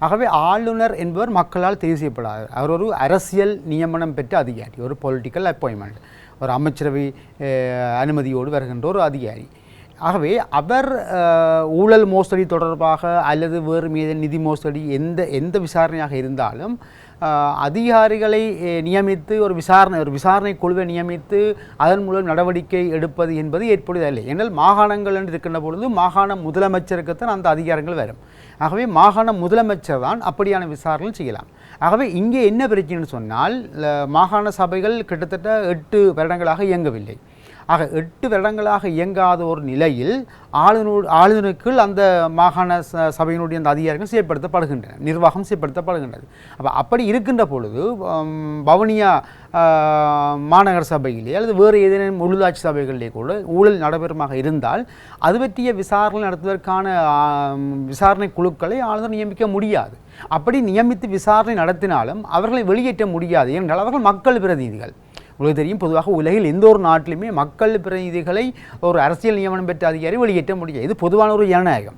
ஆகவே ஆளுநர் என்பவர் மக்களால் தெரிவு செய்யப்படாது. அவர் ஒரு அரசியல் நியமனம் பெற்ற அதிகாரி, ஒரு பொலிட்டிக்கல் அப்பாயின்மெண்ட், ஒரு அமைச்சரவை அனுமதியோடு வருகின்ற ஒரு அதிகாரி. ஆகவே அவர் ஊழல் மோசடி தொடர்பாக அல்லது வேறு மீது நிதி மோசடி எந்த விசாரணையாக இருந்தாலும் அதிகாரிகளை நியமித்து ஒரு விசாரணை குழுவை நியமித்து அதன் மூலம் நடவடிக்கை எடுப்பது என்பது ஏற்படுவதில்லை. ஏனால் மாகாணங்கள் என்று இருக்கின்ற பொழுது மாகாண முதலமைச்சருக்குத்தான் அந்த அதிகாரங்கள் வரும். ஆகவே மாகாண முதலமைச்சர் தான் அப்படியான விசாரணைகள் செய்யலாம். ஆகவே இங்கே என்ன பிரச்சனைன்னு சொன்னால், மாகாண சபைகள் கிட்டத்தட்ட 8 வருடங்களாக இயங்கவில்லை. ஆக 8 வருடங்களாக இயங்காத ஒரு நிலையில் ஆளுநருக்குள் அந்த மாகாண சபையினுடைய அந்த அதிகாரங்கள் செயற்படுத்தப்படுகின்றன, நிர்வாகம் செயற்படுத்தப்படுகின்றது. அப்படி இருக்கின்ற பொழுது வவுனியா மாநகர சபையிலே அல்லது வேறு ஏதேனும் உள்ளாட்சி சபைகளிலே கூட ஊழல் நடைபெறுமாக இருந்தால் அது பற்றிய விசாரணை நடத்துவதற்கான விசாரணை குழுக்களை ஆளுநர் நியமிக்க முடியாது. அப்படி நியமித்து விசாரணை நடத்தினாலும் அவர்களை வெளியேற்ற முடியாது. ஏனென்றால் அவர்கள் மக்கள் பிரதிநிதிகள். உங்களுக்கு தெரியும், பொதுவாக உலகில் எந்த ஒரு நாட்டிலுமே மக்கள் பிரதிநிதிகளை ஒரு அரசியல் நியமனம் பெற்ற அதிகாரி வெளியேற்ற முடியாது. இது பொதுவான ஒரு ஜனநாயகம்.